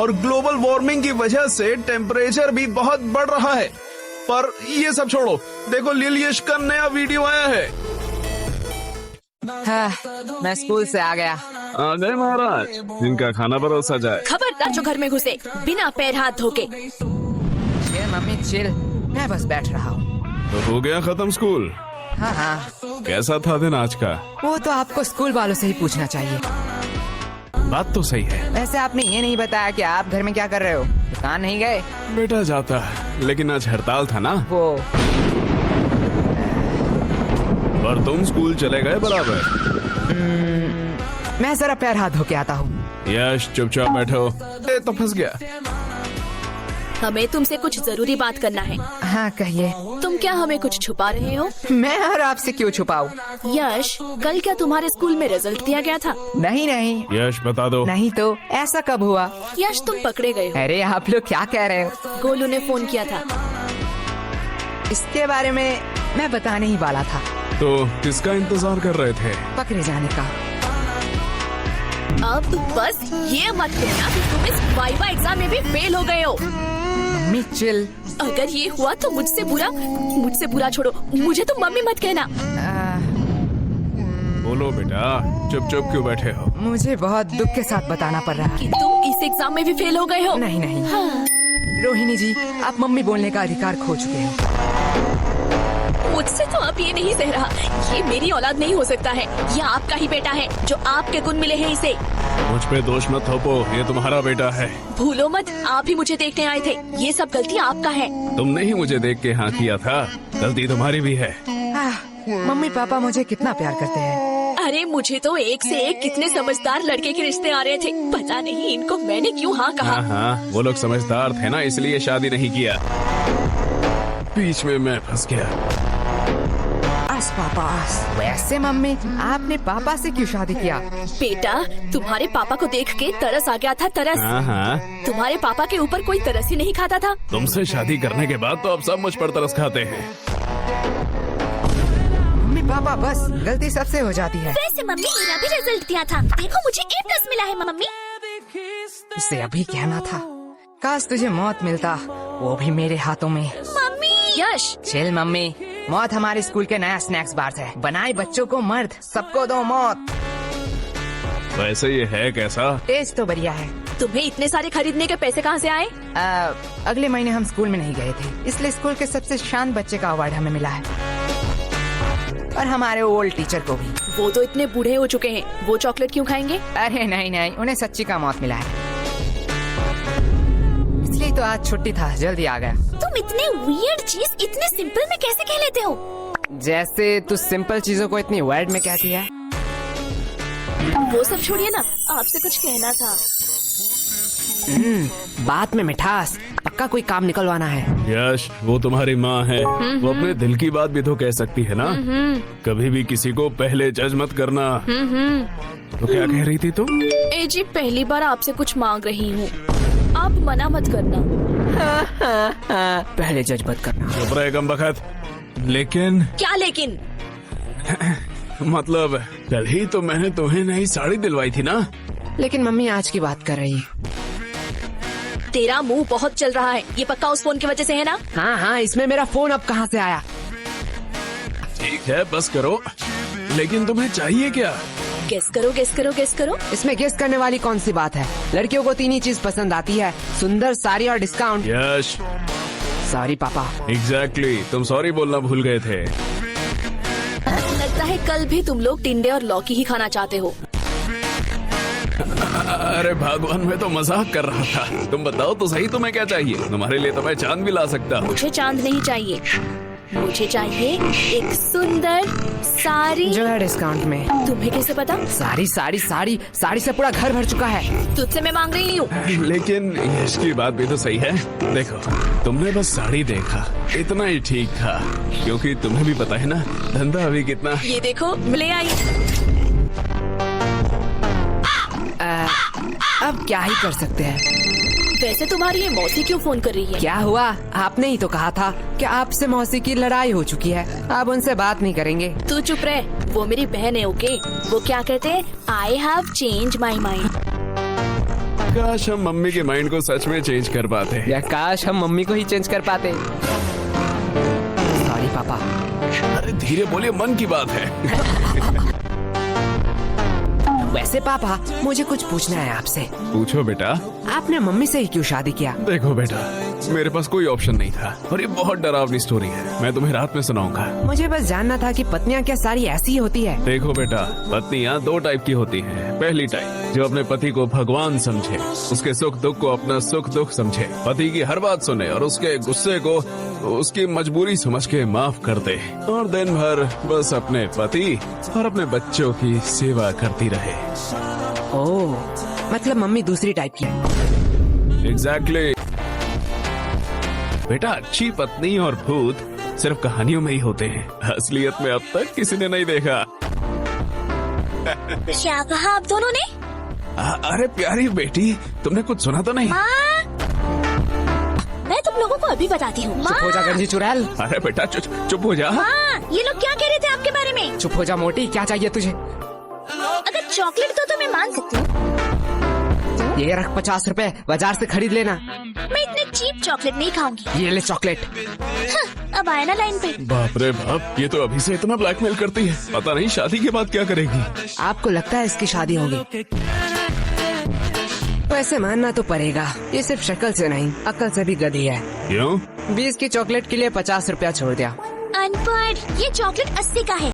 और global warming की वजह से टेम्परेचर भी बहुत बढ़ रहा है। पर ये सब छोड़ो, देखो लिलियश का नया वीडियो आया है। हाँ, मैं स्कूल से आ गया। आ गए महाराज, इनका खाना परोसा जाए। खबरदार जो घर में घुसे बिना पैर हाथ धोके। चिल मम्मी चिल, मैं बस बैठ रहा हूँ। तो हो गया खत्म स्कूल? हाँ, कैसा था दिन आज का? वो तो आपको स्कूल वालों से ही पूछना चाहिए। बात तो सही है। वैसे आपने ये नहीं बताया कि आप घर में क्या कर रहे हो। दुकान नहीं गए? बेटा जाता, लेकिन आज हड़ताल था ना। वो पर तुम स्कूल चले गए बराबर। मैं जरा पैर हाथ धो के आता हूँ। यश चुपचाप बैठो। तो फंस गया। हमें तुमसे कुछ जरूरी बात करना है। हाँ कहिए। तुम क्या हमें कुछ छुपा रहे हो? मैं और आपसे क्यों छुपाऊं? यश, कल क्या तुम्हारे स्कूल में रिजल्ट दिया गया था? नहीं। यश बता दो। नहीं तो ऐसा कब हुआ? यश, तुम पकड़े गए हो। अरे आप लोग क्या कह रहे हो? गोलू ने फोन किया था। इसके बारे में मैं बताने ही वाला था। तो किसका इंतजार कर रहे थे? पकड़े जाने का। अब बस ये मत कहना कि तुम इस वाइवा एग्जाम में भी फेल हो गए हो। Mummy chill. अगर ये हुआ तो मुझसे बुरा छोड़ो, मुझे तो मम्मी मत कहना। बोलो बेटा, चुप क्यों बैठे हो? मुझे बहुत दुख के साथ बताना पड़ रहा कि है। तुम इस एग्जाम में भी फेल हो गए हो। नहीं। हाँ। रोहिणी जी, आप मम्मी बोलने का अधिकार खो चुके हैं। मुझसे तो अब ये नहीं सह रहा। ये मेरी औलाद नहीं हो सकता है। ये आपका ही बेटा है, जो आपके गुण मिले हैं इसे। मुझ पे दोष मत थोपो, ये तुम्हारा बेटा है। भूलो मत, आप ही मुझे देखने आए थे। ये सब गलती आपका है। तुमने ही मुझे देख के हाँ किया था, गलती तुम्हारी भी है। मम्मी पापा मुझे कितना प्यार करते हैं। अरे मुझे तो एक से एक कितने समझदार लड़के के रिश्ते आ रहे थे। पता नहीं इनको मैंने क्यों हाँ कहा। हाँ, वो लोग समझदार थे ना, इसलिए शादी नहीं किया। बीच में मैं फंस गया। पापा, वैसे मम्मी आपने पापा से क्यों शादी किया? बेटा, तुम्हारे पापा को देख के तरस आ गया था। तरस। हाँ। तुम्हारे पापा के ऊपर कोई तरस ही नहीं खाता था। तुमसे शादी करने के बाद तो अब सब मुझ पर तरस खाते हैं। मम्मी पापा, बस गलती सबसे हो जाती है। वैसे मम्मी, मेरा भी रिजल्ट दिया था। देखो मुझे A+ मिला है मम्मी। इसे अभी कहना था। काश तुझे मौत मिलता, वो भी मेरे हाथों में। मम्मी। यश चिल मम्मी, मौत हमारे स्कूल के नया स्नैक्स बार है। बनाए बच्चों को मर्द, सबको दो मौत। वैसे ये है कैसा? टेस्ट तो बढ़िया है। तुम्हें इतने सारे खरीदने के पैसे कहाँ से आए? अगले महीने हम स्कूल में नहीं गए थे, इसलिए स्कूल के सबसे शांत बच्चे का अवार्ड हमें मिला है। और हमारे ओल्ड टीचर को भी। वो तो इतने बूढ़े हो चुके हैं, वो चॉकलेट क्यों खाएंगे? अरे नहीं, उन्हें सच्ची का मौत मिला है, इसलिए तो आज छुट्टी था, जल्दी आ गया। तुम इतने वियर्ड चीज इतने सिंपल में कैसे कह लेते हो? जैसे तू सिंपल चीजों को इतनी वर्ड में कहती है। वो सब छोड़िए ना, आपसे कुछ कहना था। बात में मिठास, पक्का कोई काम निकलवाना है। यश, वो तुम्हारी माँ है, वो अपने दिल की बात भी तो कह सकती है ना। कभी भी किसी को पहले जज मत करना। तो क्या कह रही थी तुम? ए जी, पहली बार आपसे कुछ मांग रही हूँ, आप मना मत करना। पहले जज मत करना। चुप रहे कमबख्त। लेकिन क्या लेकिन? मतलब कल ही तो मैंने तुम्हें नई साड़ी दिलवाई थी ना। लेकिन मम्मी आज की बात कर रही। तेरा मुंह बहुत चल रहा है, ये पक्का उस फोन की वजह से है ना? हाँ, इसमें मेरा फोन अब कहाँ से आया? ठीक है, बस करो। लेकिन तुम्हें चाहिए क्या? गेस करो। इसमें गेस करने वाली कौन सी बात है? लड़कियों को 3 ही चीज पसंद आती है, सुंदर, साड़ी और डिस्काउंट। यश, सॉरी पापा। एग्जैक्टली, तुम सॉरी बोलना भूल गए थे। लगता है कल भी तुम लोग टिंडे और लौकी ही खाना चाहते हो। अरे भगवान, मैं तो मजाक कर रहा था। तुम बताओ तो सही, तुम्हें क्या चाहिए? तुम्हारे लिए तो मैं चांद भी ला सकता हूँ। मुझे चांद नहीं चाहिए, मुझे चाहिए एक सुंदर साड़ी जो है डिस्काउंट में। तुम्हें कैसे पता? साड़ी से पूरा घर भर चुका है। तुझसे मैं मांग रही हूँ। लेकिन यश की बात भी तो सही है। देखो, तुमने बस साड़ी देखा, इतना ही ठीक था, क्योंकि तुम्हें भी पता है ना धंधा अभी कितना। ये देखो, ले आई। अब क्या ही कर सकते हैं। वैसे तुम्हारी ये मौसी क्यों फोन कर रही है? क्या हुआ? आपने ही तो कहा था कि आपसे मौसी की लड़ाई हो चुकी है, आप उनसे बात नहीं करेंगे। तू चुप रह, वो मेरी बहन है। ओके, वो क्या कहते हैं? I have change my mind. काश हम मम्मी के माइंड को सच में चेंज कर पाते। या काश हम मम्मी को ही चेंज कर पाते। सॉरी पापा। अरे धीरे बोलिए, मन की बात है। वैसे पापा, मुझे कुछ पूछना है आपसे। पूछो बेटा। आपने मम्मी से ही क्यों शादी किया? देखो बेटा, मेरे पास कोई ऑप्शन नहीं था और ये बहुत डरावनी स्टोरी है। मैं तुम्हें रात में सुनाऊंगा। मुझे बस जानना था कि पत्नियां क्या सारी ऐसी ही होती है? देखो बेटा, पत्नियां दो टाइप की होती हैं। पहली टाइप जो अपने पति को भगवान समझे, उसके सुख दुख को अपना सुख दुख समझे, पति की हर बात सुने और उसके गुस्से को उसकी मजबूरी समझ के माफ कर दे और दिन भर बस अपने पति और अपने बच्चों की सेवा करती रहे। ओह, मतलब मम्मी दूसरी टाइप की है। एग्जैक्टली। बेटा, अच्छी पत्नी और भूत सिर्फ कहानियों में ही होते हैं, असलियत में अब तक किसी ने नहीं देखा। क्या कहा आप दोनों ने? अरे प्यारी बेटी, तुमने कुछ सुना तो नहीं? मैं तुम लोगों को अभी बताती हूँ। चुप हो जा गंजी चुड़ैल। अरे बेटा चुप हो जा। ये लोग क्या कह रहे थे आपके बारे में? चुप हो जा मोटी, क्या चाहिए तुझे? अगर चॉकलेट दो तो मैं मान सकती हूँ। ये रख 50 रुपए, बाजार से खरीद लेना। मैं इतने चीप चॉकलेट नहीं खाऊंगी। ये ले चॉकलेट। अब आया ना लाइन पे। बाप रे बाप, ये तो अभी से इतना ब्लैकमेल करती है, पता नहीं शादी के बाद क्या करेगी। आपको लगता है इसकी शादी होगी? वैसे मानना तो पड़ेगा, ये सिर्फ शक्ल से नहीं, अक्ल से भी गधी है। क्यों? 20 की चॉकलेट के लिए 50 रुपया छोड़ दिया। अनपढ़, ये चॉकलेट 80 का है।